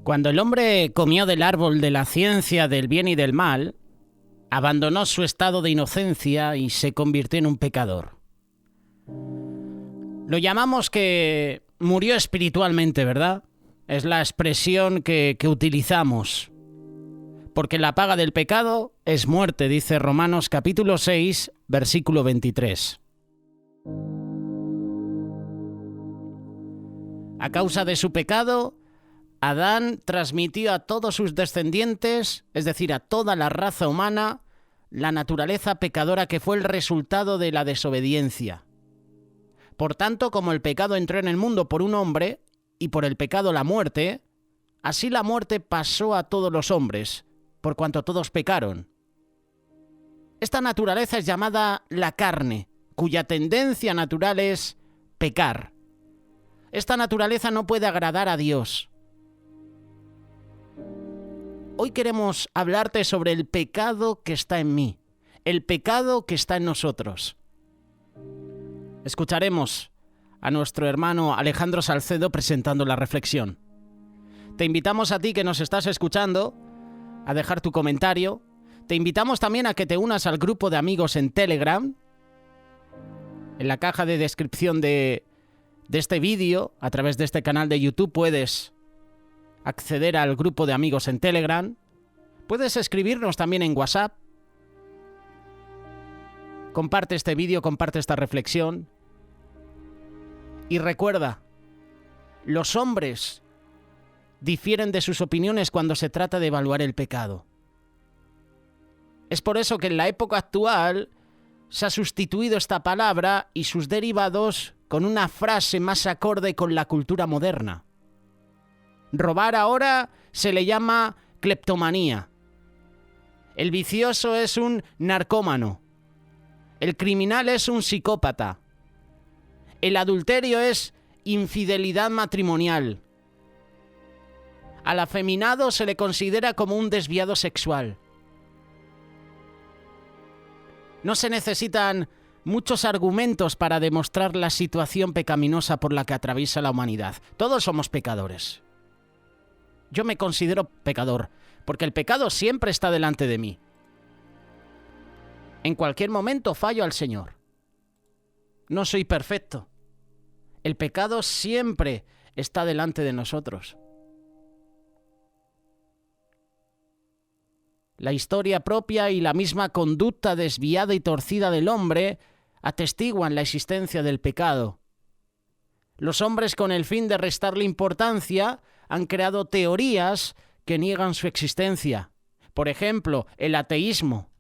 Cuando el hombre comió del árbol de la ciencia del bien y del mal, abandonó su estado de inocencia y se convirtió en un pecador. Lo llamamos que murió espiritualmente, ¿verdad? Es la expresión que utilizamos. Porque la paga del pecado es muerte, dice Romanos capítulo 6, versículo 23. A causa de su pecado, Adán transmitió a todos sus descendientes, es decir, a toda la raza humana, la naturaleza pecadora que fue el resultado de la desobediencia. Por tanto, como el pecado entró en el mundo por un hombre, y por el pecado la muerte, así la muerte pasó a todos los hombres, por cuanto todos pecaron. Esta naturaleza es llamada la carne, cuya tendencia natural es pecar. Esta naturaleza no puede agradar a Dios. Hoy queremos hablarte sobre el pecado que está en mí, el pecado que está en nosotros. Escucharemos a nuestro hermano Alejandro Salcedo presentando la reflexión. Te invitamos a ti que nos estás escuchando a dejar tu comentario. Te invitamos también a que te unas al grupo de amigos en Telegram. En la caja de descripción de este vídeo, a través de este canal de YouTube, puedes acceder al grupo de amigos en Telegram. Puedes escribirnos también en WhatsApp. Comparte este vídeo, comparte esta reflexión. Y recuerda, los hombres difieren de sus opiniones cuando se trata de evaluar el pecado. Es por eso que en la época actual se ha sustituido esta palabra y sus derivados con una frase más acorde con la cultura moderna. Robar ahora se le llama cleptomanía. El vicioso es un narcómano. El criminal es un psicópata. El adulterio es infidelidad matrimonial. Al afeminado se le considera como un desviado sexual. No se necesitan muchos argumentos para demostrar la situación pecaminosa por la que atraviesa la humanidad. Todos somos pecadores. Yo me considero pecador, porque el pecado siempre está delante de mí. En cualquier momento fallo al Señor. No soy perfecto. El pecado siempre está delante de nosotros. La historia propia y la misma conducta desviada y torcida del hombre atestiguan la existencia del pecado. Los hombres, con el fin de restarle importancia, han creado teorías que niegan su existencia. Por ejemplo, el ateísmo.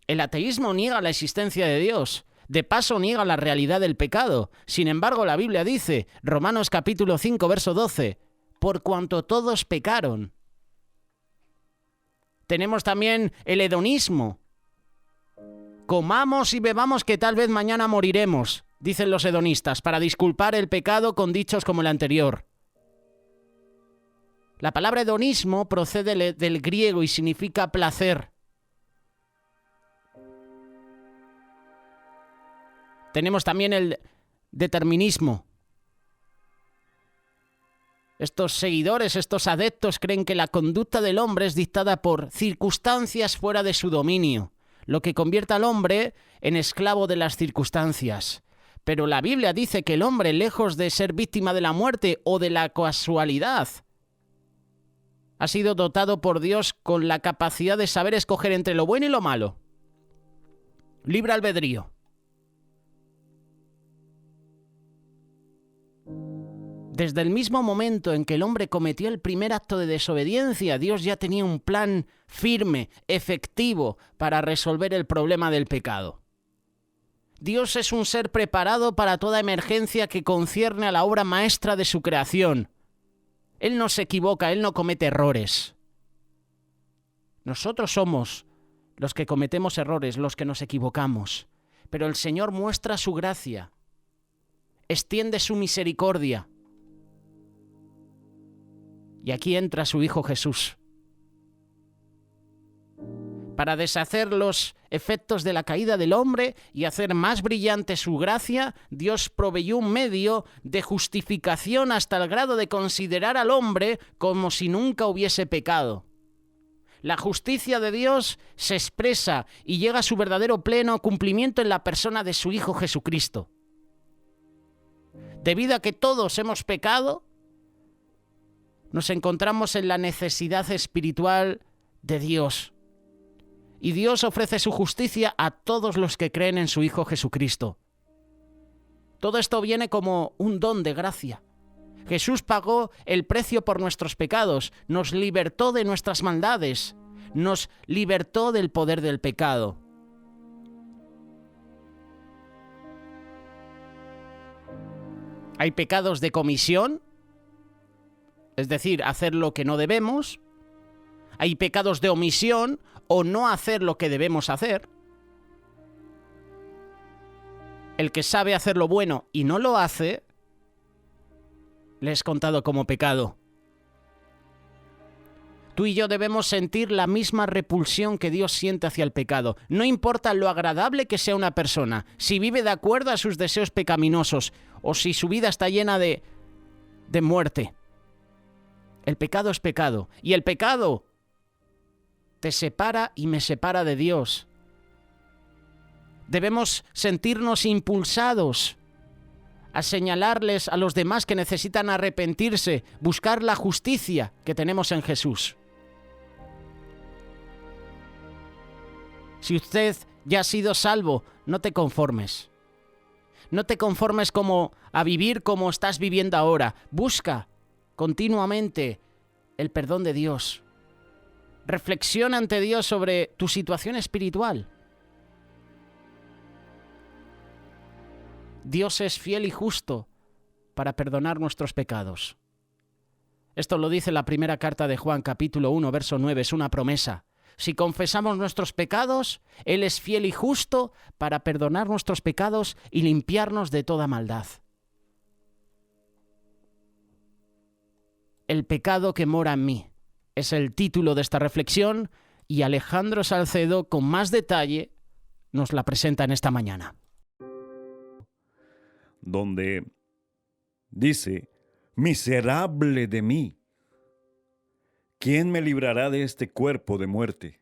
El ateísmo niega la existencia de Dios. De paso, niega la realidad del pecado. Sin embargo, la Biblia dice, Romanos capítulo 5, verso 12, por cuanto todos pecaron. Tenemos también el hedonismo. Comamos y bebamos que tal vez mañana moriremos, dicen los hedonistas, para disculpar el pecado con dichos como el anterior. La palabra hedonismo procede del griego y significa placer. Tenemos también el determinismo. Estos seguidores, estos adeptos creen que la conducta del hombre es dictada por circunstancias fuera de su dominio, lo que convierte al hombre en esclavo de las circunstancias. Pero la Biblia dice que el hombre, lejos de ser víctima de la muerte o de la casualidad, ha sido dotado por Dios con la capacidad de saber escoger entre lo bueno y lo malo. Libre albedrío. Desde el mismo momento en que el hombre cometió el primer acto de desobediencia, Dios ya tenía un plan firme, efectivo, para resolver el problema del pecado. Dios es un ser preparado para toda emergencia que concierne a la obra maestra de su creación. Él no se equivoca, Él no comete errores. Nosotros somos los que cometemos errores, los que nos equivocamos. Pero el Señor muestra su gracia, extiende su misericordia. Y aquí entra su Hijo Jesús, para deshacer los efectos de la caída del hombre y hacer más brillante su gracia, Dios proveyó un medio de justificación hasta el grado de considerar al hombre como si nunca hubiese pecado. La justicia de Dios se expresa y llega a su verdadero pleno cumplimiento en la persona de su Hijo Jesucristo. Debido a que todos hemos pecado, nos encontramos en la necesidad espiritual de Dios. Y Dios ofrece su justicia a todos los que creen en su Hijo Jesucristo. Todo esto viene como un don de gracia. Jesús pagó el precio por nuestros pecados, nos libertó de nuestras maldades, nos libertó del poder del pecado. Hay pecados de comisión, es decir, hacer lo que no debemos. Hay pecados de omisión o no hacer lo que debemos hacer. El que sabe hacer lo bueno y no lo hace, le es contado como pecado. Tú y yo debemos sentir la misma repulsión que Dios siente hacia el pecado. No importa lo agradable que sea una persona, si vive de acuerdo a sus deseos pecaminosos o si su vida está llena de muerte. El pecado es pecado y el pecado te separa y me separa de Dios. Debemos sentirnos impulsados a señalarles a los demás que necesitan arrepentirse, buscar la justicia que tenemos en Jesús. Si usted ya ha sido salvo, no te conformes. No te conformes a vivir como estás viviendo ahora. Busca continuamente el perdón de Dios. Reflexiona ante Dios sobre tu situación espiritual. Dios es fiel y justo para perdonar nuestros pecados. Esto lo dice la primera carta de Juan, capítulo 1, verso 9, es una promesa. Si confesamos nuestros pecados, Él es fiel y justo para perdonar nuestros pecados y limpiarnos de toda maldad. El pecado que mora en mí es el título de esta reflexión y Alejandro Salcedo, con más detalle, nos la presenta en esta mañana. Donde dice, miserable de mí, ¿quién me librará de este cuerpo de muerte?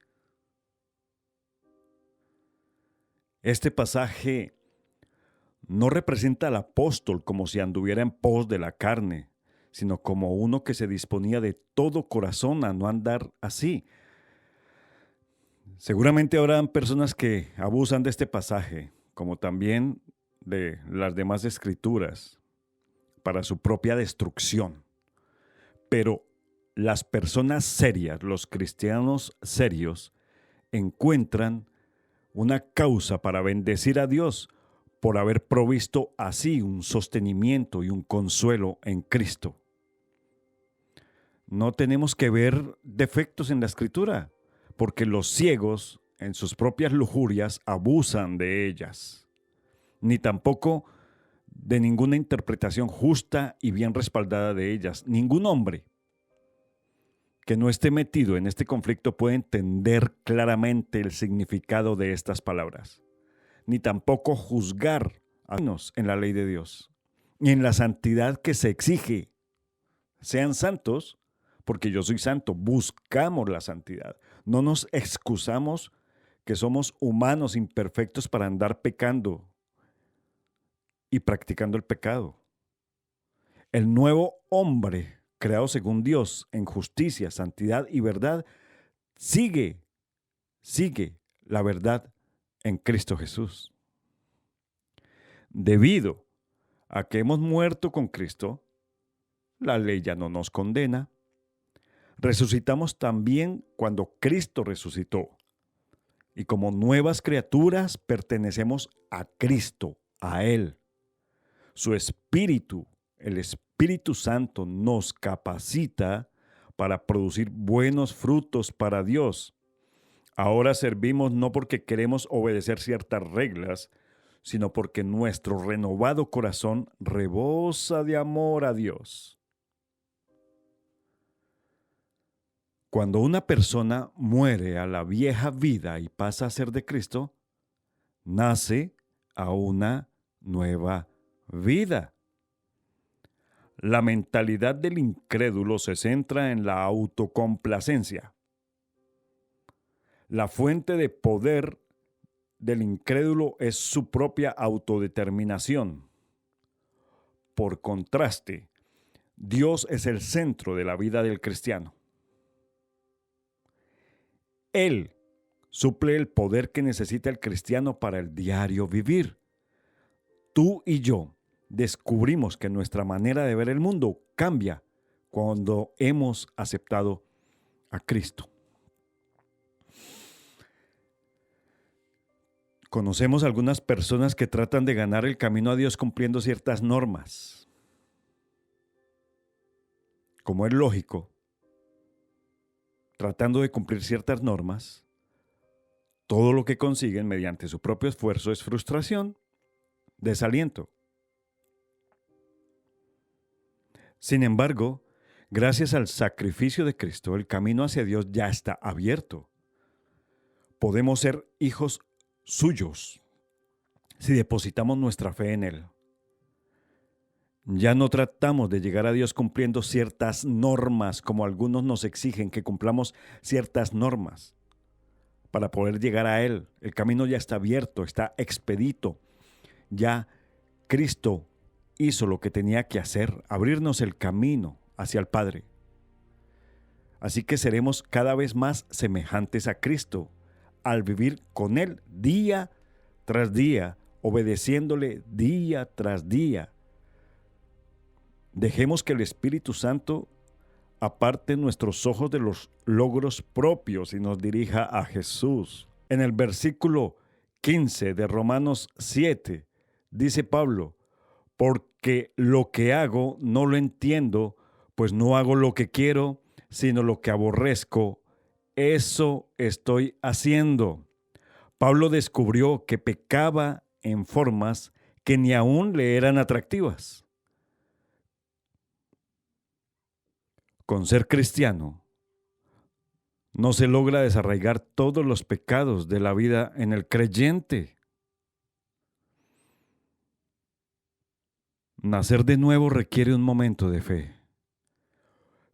Este pasaje no representa al apóstol como si anduviera en pos de la carne, sino como uno que se disponía de todo corazón a no andar así. Seguramente habrán personas que abusan de este pasaje, como también de las demás escrituras, para su propia destrucción. Pero las personas serias, los cristianos serios, encuentran una causa para bendecir a Dios por haber provisto así un sostenimiento y un consuelo en Cristo. No tenemos que ver defectos en la Escritura, porque los ciegos en sus propias lujurias abusan de ellas, ni tampoco de ninguna interpretación justa y bien respaldada de ellas. Ningún hombre que no esté metido en este conflicto puede entender claramente el significado de estas palabras, ni tampoco juzgar a menos en la ley de Dios, ni en la santidad que se exige. Sean santos, porque yo soy santo. Buscamos la santidad. No nos excusamos que somos humanos imperfectos para andar pecando y practicando el pecado. El nuevo hombre, creado según Dios en justicia, santidad y verdad, sigue la verdad en Cristo Jesús. Debido a que hemos muerto con Cristo, la ley ya no nos condena. Resucitamos también cuando Cristo resucitó. Y como nuevas criaturas pertenecemos a Cristo, a Él. Su Espíritu, el Espíritu Santo, nos capacita para producir buenos frutos para Dios. Ahora servimos no porque queremos obedecer ciertas reglas, sino porque nuestro renovado corazón rebosa de amor a Dios. Cuando una persona muere a la vieja vida y pasa a ser de Cristo, nace a una nueva vida. La mentalidad del incrédulo se centra en la autocomplacencia. La fuente de poder del incrédulo es su propia autodeterminación. Por contraste, Dios es el centro de la vida del cristiano. Él suple el poder que necesita el cristiano para el diario vivir. Tú y yo descubrimos que nuestra manera de ver el mundo cambia cuando hemos aceptado a Cristo. Conocemos algunas personas que tratan de ganar el camino a Dios cumpliendo ciertas normas. Como es lógico, tratando de cumplir ciertas normas, todo lo que consiguen mediante su propio esfuerzo es frustración, desaliento. Sin embargo, gracias al sacrificio de Cristo, el camino hacia Dios ya está abierto. Podemos ser hijos suyos si depositamos nuestra fe en Él. Ya no tratamos de llegar a Dios cumpliendo ciertas normas, como algunos nos exigen que cumplamos ciertas normas para poder llegar a Él. El camino ya está abierto, está expedito. Ya Cristo hizo lo que tenía que hacer, abrirnos el camino hacia el Padre. Así que seremos cada vez más semejantes a Cristo al vivir con Él día tras día, obedeciéndole día tras día. Dejemos que el Espíritu Santo aparte nuestros ojos de los logros propios y nos dirija a Jesús. En el versículo 15 de Romanos 7, dice Pablo, porque lo que hago no lo entiendo, pues no hago lo que quiero, sino lo que aborrezco, eso estoy haciendo. Pablo descubrió que pecaba en formas que ni aún le eran atractivas. Con ser cristiano, no se logra desarraigar todos los pecados de la vida en el creyente. Nacer de nuevo requiere un momento de fe,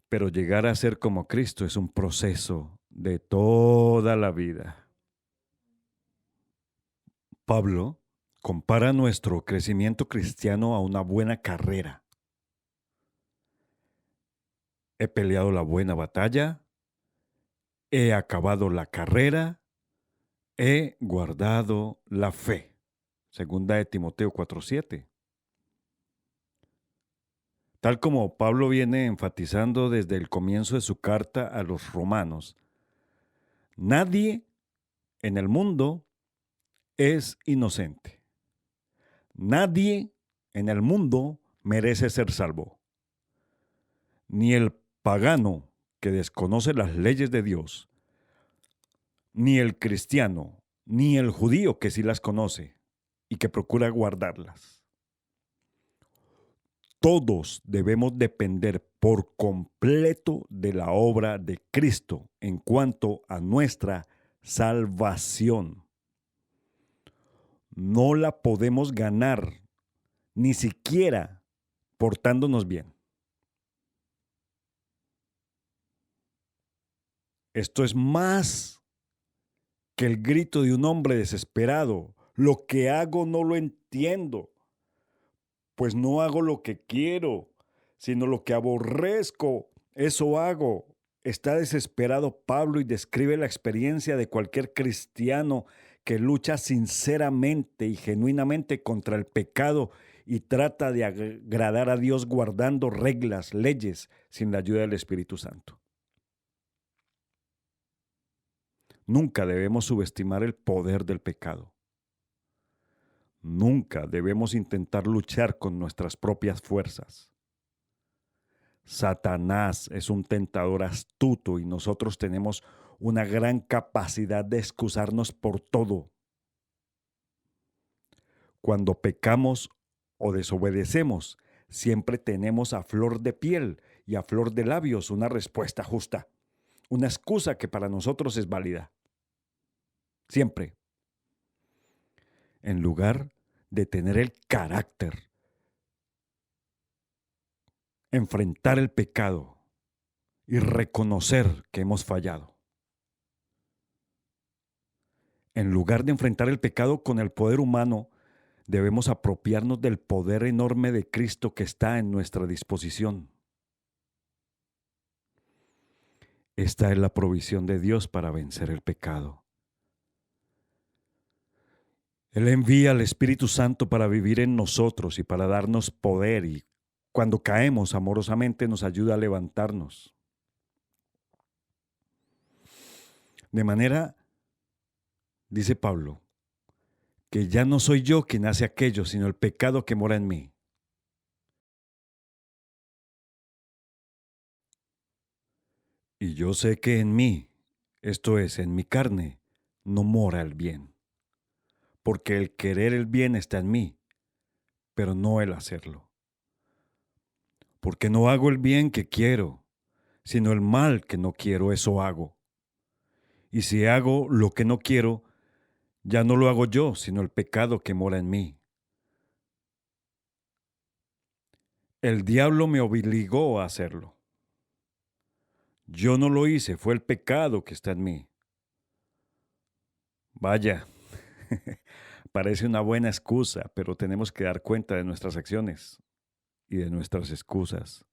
pero llegar a ser como Cristo es un proceso de toda la vida. Pablo compara nuestro crecimiento cristiano a una buena carrera. He peleado la buena batalla, he acabado la carrera, he guardado la fe. Segunda de Timoteo 4:7. Tal como Pablo viene enfatizando desde el comienzo de su carta a los romanos, nadie en el mundo es inocente. Nadie en el mundo merece ser salvo. Ni el pagano que desconoce las leyes de Dios, ni el cristiano, ni el judío que sí las conoce y que procura guardarlas. Todos debemos depender por completo de la obra de Cristo en cuanto a nuestra salvación. No la podemos ganar, ni siquiera portándonos bien. Esto es más que el grito de un hombre desesperado. Lo que hago no lo entiendo, pues no hago lo que quiero, sino lo que aborrezco, eso hago. Está desesperado Pablo y describe la experiencia de cualquier cristiano que lucha sinceramente y genuinamente contra el pecado y trata de agradar a Dios guardando reglas, leyes, sin la ayuda del Espíritu Santo. Nunca debemos subestimar el poder del pecado. Nunca debemos intentar luchar con nuestras propias fuerzas. Satanás es un tentador astuto y nosotros tenemos una gran capacidad de excusarnos por todo. Cuando pecamos o desobedecemos, siempre tenemos a flor de piel y a flor de labios una respuesta justa. una excusa que para nosotros es válida. Siempre. En lugar de tener el carácter, enfrentar el pecado y reconocer que hemos fallado. En lugar de enfrentar el pecado con el poder humano, debemos apropiarnos del poder enorme de Cristo que está en nuestra disposición. Esta es la provisión de Dios para vencer el pecado. Él envía al Espíritu Santo para vivir en nosotros y para darnos poder, y cuando caemos amorosamente nos ayuda a levantarnos. De manera, dice Pablo, que ya no soy yo quien hace aquello, sino el pecado que mora en mí. Y yo sé que en mí, esto es, en mi carne, no mora el bien. Porque el querer el bien está en mí, pero no el hacerlo. Porque no hago el bien que quiero, sino el mal que no quiero, eso hago. Y si hago lo que no quiero, ya no lo hago yo, sino el pecado que mora en mí. El diablo me obligó a hacerlo. Yo no lo hice, fue el pecado que está en mí. Vaya, parece una buena excusa, pero tenemos que dar cuenta de nuestras acciones y de nuestras excusas.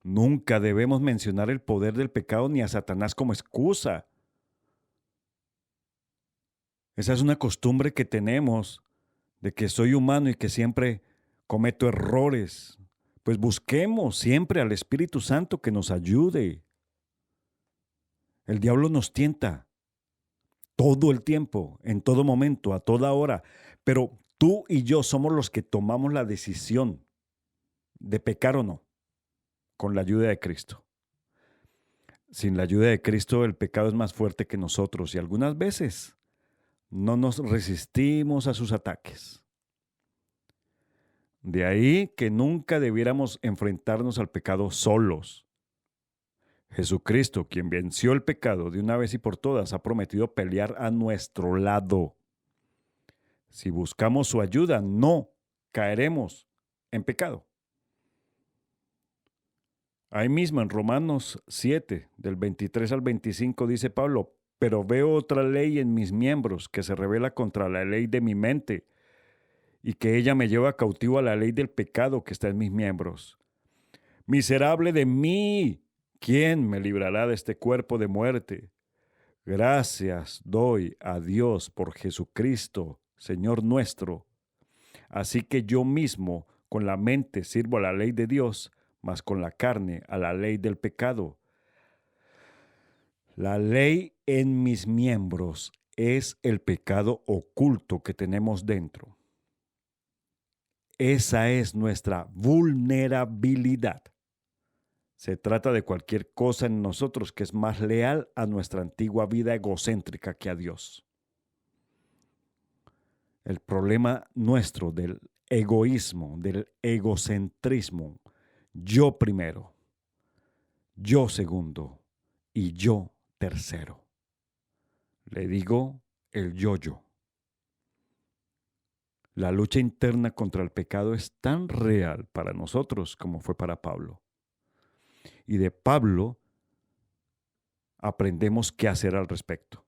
Nunca debemos mencionar el poder del pecado ni a Satanás como excusa. Esa es una costumbre que tenemos, de que soy humano y que siempre cometo errores. Pues busquemos siempre al Espíritu Santo que nos ayude. El diablo nos tienta todo el tiempo, en todo momento, a toda hora. Pero tú y yo somos los que tomamos la decisión de pecar o no, con la ayuda de Cristo. Sin la ayuda de Cristo, el pecado es más fuerte que nosotros y algunas veces no nos resistimos a sus ataques. De ahí que nunca debiéramos enfrentarnos al pecado solos. Jesucristo, quien venció el pecado de una vez y por todas, ha prometido pelear a nuestro lado. Si buscamos su ayuda, no caeremos en pecado. Ahí mismo en Romanos 7, del 23 al 25, dice Pablo, pero veo otra ley en mis miembros que se revela contra la ley de mi mente y que ella me lleva cautivo a la ley del pecado que está en mis miembros. Miserable de mí, ¿quién me librará de este cuerpo de muerte? Gracias doy a Dios por Jesucristo, Señor nuestro. Así que yo mismo con la mente sirvo a la ley de Dios, mas con la carne a la ley del pecado. La ley en mis miembros es el pecado oculto que tenemos dentro. Esa es nuestra vulnerabilidad. Se trata de cualquier cosa en nosotros que es más leal a nuestra antigua vida egocéntrica que a Dios. El problema nuestro del egoísmo, del egocentrismo, yo primero, yo segundo y yo tercero. Le digo el yo-yo. La lucha interna contra el pecado es tan real para nosotros como fue para Pablo. Y de Pablo aprendemos qué hacer al respecto.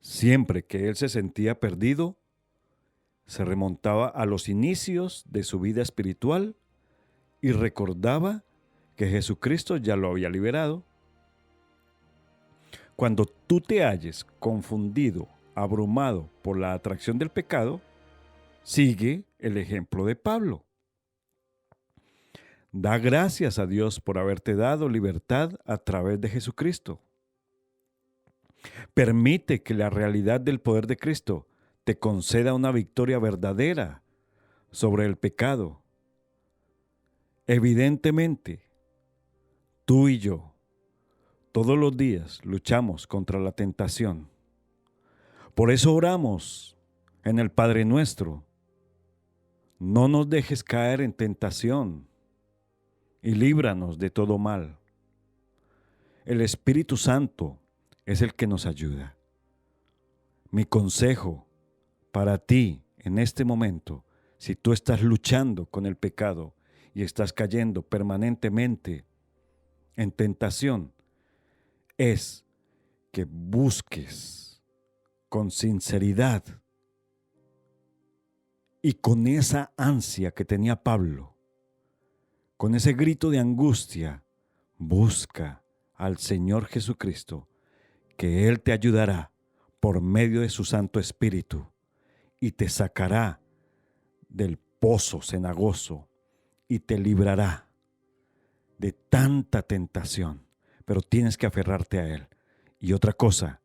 Siempre que él se sentía perdido, se remontaba a los inicios de su vida espiritual y recordaba que Jesucristo ya lo había liberado. Cuando tú te halles confundido, abrumado por la atracción del pecado, sigue el ejemplo de Pablo. Da gracias a Dios por haberte dado libertad a través de Jesucristo. Permite que la realidad del poder de Cristo te conceda una victoria verdadera sobre el pecado. Evidentemente, tú y yo, todos los días luchamos contra la tentación. Por eso oramos en el Padre Nuestro. No nos dejes caer en tentación y líbranos de todo mal. El Espíritu Santo es el que nos ayuda. Mi consejo para ti en este momento, si tú estás luchando con el pecado y estás cayendo permanentemente en tentación, es que busques con sinceridad y con esa ansia que tenía Pablo, con ese grito de angustia, busca al Señor Jesucristo, que Él te ayudará por medio de su Santo Espíritu y te sacará del pozo cenagoso y te librará de tanta tentación, pero tienes que aferrarte a Él. Y otra cosa,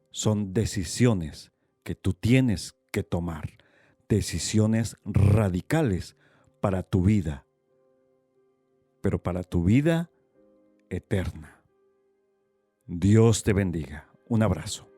son decisiones que tú tienes que tomar, decisiones radicales para tu vida, pero para tu vida eterna. Dios te bendiga. Un abrazo.